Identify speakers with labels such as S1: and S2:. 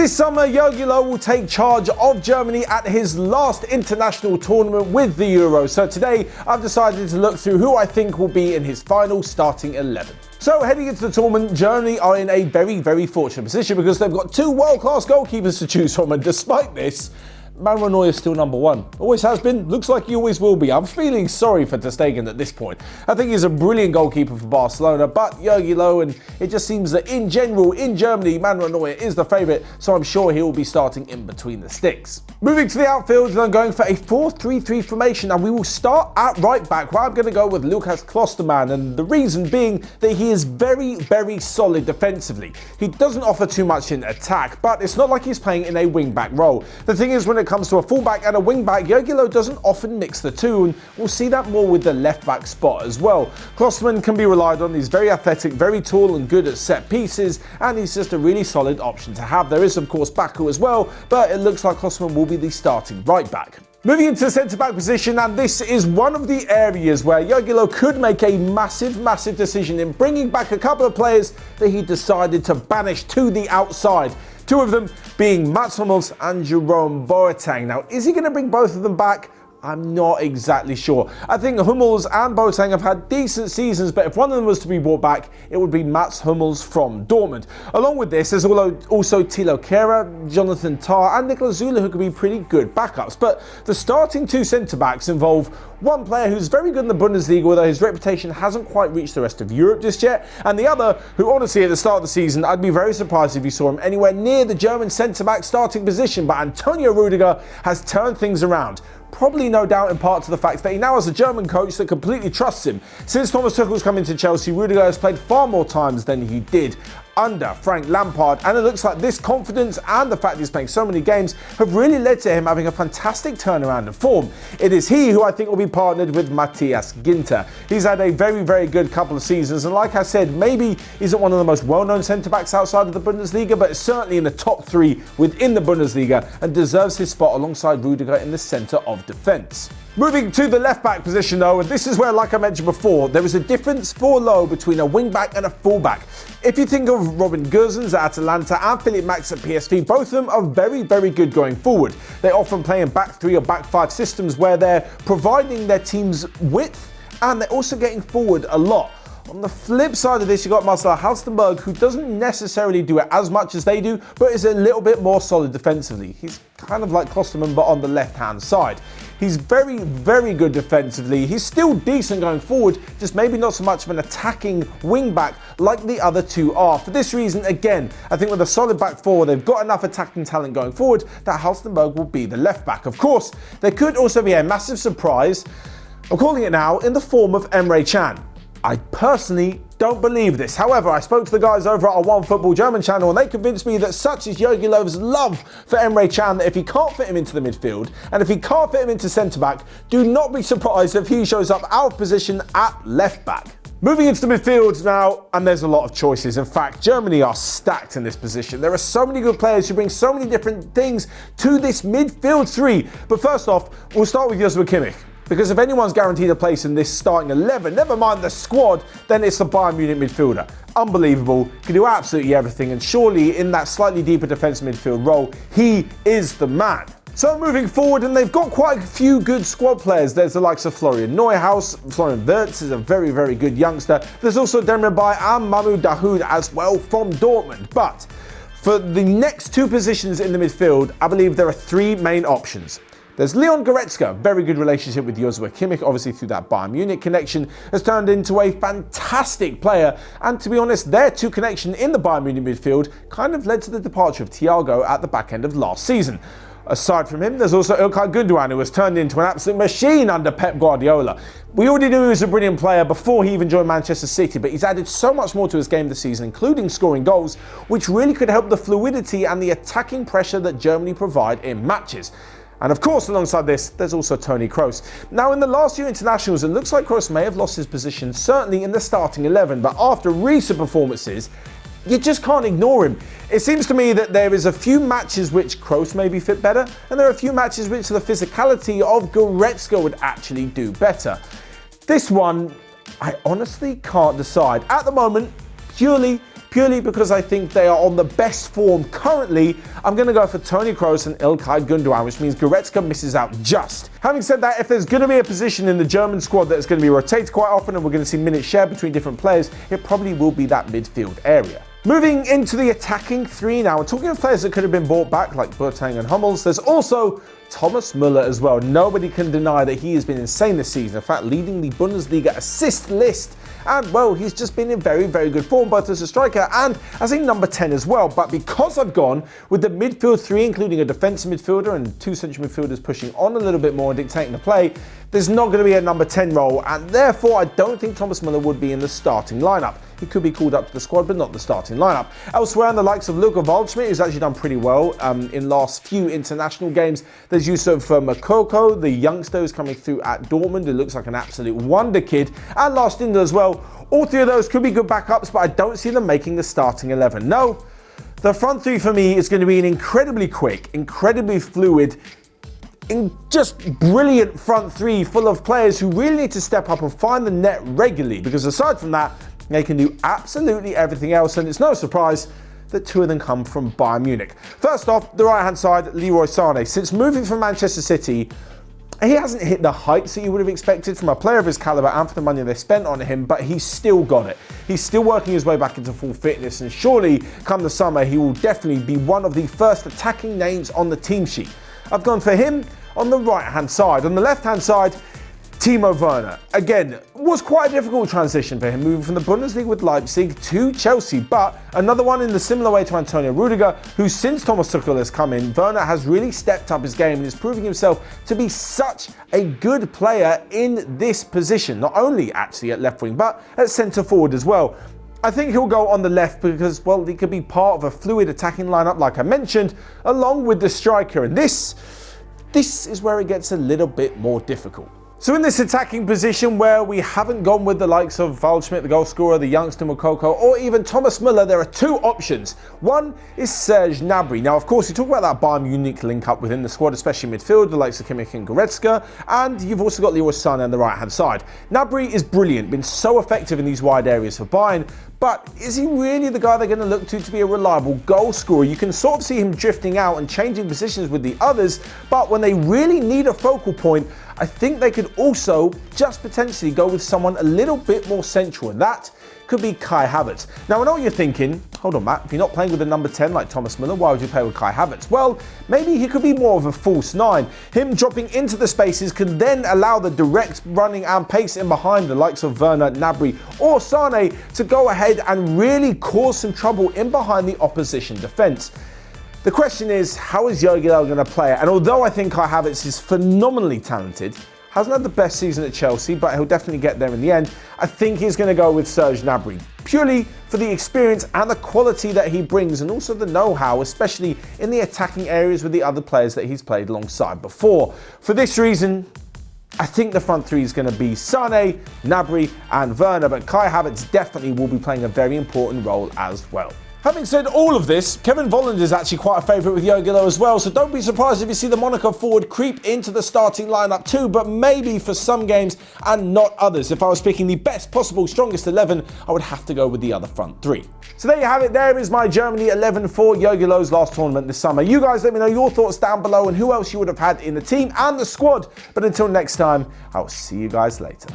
S1: This summer, Joachim Low will take charge of Germany at his last international tournament with the Euros. So today, I've decided to look through who I think will be in his final starting 11. So heading into the tournament, Germany are in a very, very fortunate position because they've got two world-class goalkeepers to choose from, and despite this, Manuel Neuer is still number one. Always has been, looks like he always will be. I'm feeling sorry for Ter Stegen at this point. I think he's a brilliant goalkeeper for Barcelona, but Joachim Low, and it just seems that in general, in Germany, Manuel Neuer is the favourite, so I'm sure he will be starting in between the sticks. Moving to the outfield, and I'm going for a 4-3-3 formation, and we will start at right back, where I'm going to go with Lucas Klostermann, and the reason being that he is very, very solid defensively. He doesn't offer too much in attack, but it's not like he's playing in a wing-back role. The thing is, when it comes to a fullback and a wing-back, Joachim Low doesn't often mix the two, and we'll see that more with the left-back spot as well. Klostermann can be relied on. He's very athletic, very tall and good at set pieces, and he's just a really solid option to have. There is, of course, Baku as well, but it looks like Klostermann will be the starting right-back. Moving into the centre-back position, and this is one of the areas where Joachim Low could make a massive, massive decision in bringing back a couple of players that he decided to banish to the outside. Two of them being Mats Hummels and Jerome Boateng. Now, is he going to bring both of them back? I'm not exactly sure. I think Hummels and Boateng have had decent seasons, but if one of them was to be brought back, it would be Mats Hummels from Dortmund. Along with this, there's also Thilo Kehrer, Jonathan Tah, and Niklas Süle, who could be pretty good backups. But the starting two centre-backs involve one player who's very good in the Bundesliga, although his reputation hasn't quite reached the rest of Europe just yet, and the other, who honestly at the start of the season, I'd be very surprised if you saw him anywhere near the German centre-back starting position, but Antonio Rudiger has turned things around. Probably no doubt in part to the fact that he now has a German coach that completely trusts him. Since Thomas Tuchel's come into Chelsea, Rudiger has played far more times than he did under Frank Lampard, and it looks like this confidence and the fact he's playing so many games have really led to him having a fantastic turnaround in form. It is he who I think will be partnered with Matthias Ginter. He's had a very, very good couple of seasons, and like I said, maybe isn't one of the most well-known centre-backs outside of the Bundesliga, but is certainly in the top three within the Bundesliga and deserves his spot alongside Rudiger in the centre of defence. Moving to the left-back position though, and this is where, like I mentioned before, there is a difference for Low between a wing-back and a full-back. If you think of Robin Gosens at Atalanta and Philipp Max at PSV, both of them are very, very good going forward. They often play in back three or back five systems where they're providing their team's width and they're also getting forward a lot. On the flip side of this, you've got Marcel Halstenberg, who doesn't necessarily do it as much as they do, but is a little bit more solid defensively. He's kind of like Klostermann, but on the left-hand side. He's very, very good defensively. He's still decent going forward, just maybe not so much of an attacking wing-back like the other two are. For this reason, again, I think with a solid back four, they've got enough attacking talent going forward that Halstenberg will be the left-back. Of course, there could also be a massive surprise, I'm calling it now, in the form of Emre Can. I personally don't believe this. However, I spoke to the guys over at our OneFootball German channel and they convinced me that such is Joachim Low's love for Emre Can that if he can't fit him into the midfield and if he can't fit him into centre-back, do not be surprised if he shows up out of position at left-back. Moving into the midfield now, and there's a lot of choices. In fact, Germany are stacked in this position. There are so many good players who bring so many different things to this midfield three. But first off, we'll start with Joshua Kimmich. Because if anyone's guaranteed a place in this starting 11, never mind the squad, then it's the Bayern Munich midfielder. Unbelievable, can do absolutely everything, and surely in that slightly deeper defensive midfield role, he is the man. So moving forward, and they've got quite a few good squad players. There's the likes of Florian Neuhaus, Florian Wirtz is a very, very good youngster. There's also Demirbay and Mahmoud Dahoud as well from Dortmund. But for the next two positions in the midfield, I believe there are three main options. There's Leon Goretzka, very good relationship with Joshua Kimmich, obviously through that Bayern Munich connection, has turned into a fantastic player. And to be honest, their two connection in the Bayern Munich midfield kind of led to the departure of Thiago at the back end of last season. Aside from him, there's also İlkay Gündoğan, who has turned into an absolute machine under Pep Guardiola. We already knew he was a brilliant player before he even joined Manchester City, but he's added so much more to his game this season, including scoring goals, which really could help the fluidity and the attacking pressure that Germany provide in matches. And of course, alongside this, there's also Toni Kroos. Now, in the last few internationals, it looks like Kroos may have lost his position, certainly in the starting 11, but after recent performances, you just can't ignore him. It seems to me that there is a few matches which Kroos maybe fit better, and there are a few matches which the physicality of Goretzka would actually do better. This one, I honestly can't decide. At the moment, purely purely because I think they are on the best form currently. I'm going to go for Toni Kroos and Ilkay Gundogan, which means Goretzka misses out just. Having said that, if there's going to be a position in the German squad that's going to be rotated quite often and we're going to see minutes shared between different players, it probably will be that midfield area. Moving into the attacking three now, and talking of players that could have been brought back like Boateng and Hummels, there's also Thomas Müller as well. Nobody can deny that he has been insane this season. In fact, leading the Bundesliga assist list. And, well, he's just been in very, very good form, both as a striker and as a number 10 as well. But because I've gone with the midfield three, including a defensive midfielder and two central midfielders pushing on a little bit more and dictating the play, there's not going to be a number 10 role. And therefore, I don't think Thomas Müller would be in the starting lineup. He could be called up to the squad, but not the starting lineup. Elsewhere, the likes of Luka Waldschmidt, who's actually done pretty well in last few international games. There's Yusuf Moukoko, the youngster who's coming through at Dortmund. It looks like an absolute wonder kid. And last in there as well, all three of those could be good backups, but I don't see them making the starting 11. No, the front three for me is going to be an incredibly quick, incredibly fluid, just brilliant front three full of players who really need to step up and find the net regularly, because aside from that, they can do absolutely everything else, and it's no surprise that two of them come from Bayern Munich. First off, the right-hand side, Leroy Sane. Since moving from Manchester City, he hasn't hit the heights that you would have expected from a player of his calibre and for the money they spent on him, but he's still got it. He's still working his way back into full fitness, and surely, come the summer, he will definitely be one of the first attacking names on the team sheet. I've gone for him on the right-hand side. On the left-hand side, Timo Werner. Again, was quite a difficult transition for him, moving from the Bundesliga with Leipzig to Chelsea, but another one in the similar way to Antonio Rudiger, who since Thomas Tuchel has come in, Werner has really stepped up his game and is proving himself to be such a good player in this position, not only actually at left wing, but at centre forward as well. I think he'll go on the left because, well, he could be part of a fluid attacking lineup, like I mentioned, along with the striker, and this is where it gets a little bit more difficult. So in this attacking position where we haven't gone with the likes of Waldschmidt, the goal scorer, the youngster Moukoko, or even Thomas Müller, there are two options. One is Serge Gnabry. Now, of course, you talk about that Bayern Munich link-up within the squad, especially midfield, the likes of Kimmich and Goretzka, and you've also got Leroy Sane on the right-hand side. Gnabry is brilliant, been so effective in these wide areas for Bayern, but is he really the guy they're going to look to be a reliable goal scorer? You can sort of see him drifting out and changing positions with the others, but when they really need a focal point, I think they could also just potentially go with someone a little bit more central, and that could be Kai Havertz. Now, I know what you're thinking. Hold on, Matt. If you're not playing with a number 10 like Thomas Müller, why would you play with Kai Havertz? Well, maybe he could be more of a false nine. Him dropping into the spaces can then allow the direct running and pace in behind the likes of Werner, Gnabry or Sane to go ahead and really cause some trouble in behind the opposition defence. The question is, how is Joachim Low going to play it? And although I think Kai Havertz is phenomenally talented, hasn't had the best season at Chelsea, but he'll definitely get there in the end, I think he's going to go with Serge Gnabry, purely for the experience and the quality that he brings, and also the know-how, especially in the attacking areas with the other players that he's played alongside before. For this reason, I think the front three is going to be Sane, Gnabry and Werner, but Kai Havertz definitely will be playing a very important role as well. Having said all of this, Kevin Volland is actually quite a favourite with Joachim Low as well, so don't be surprised if you see the Monaco forward creep into the starting lineup too, but maybe for some games and not others. If I was picking the best possible strongest 11, I would have to go with the other front three. So there you have it. There is my Germany 11 for Joachim Low's last tournament this summer. You guys let me know your thoughts down below and who else you would have had in the team and the squad. But until next time, I'll see you guys later.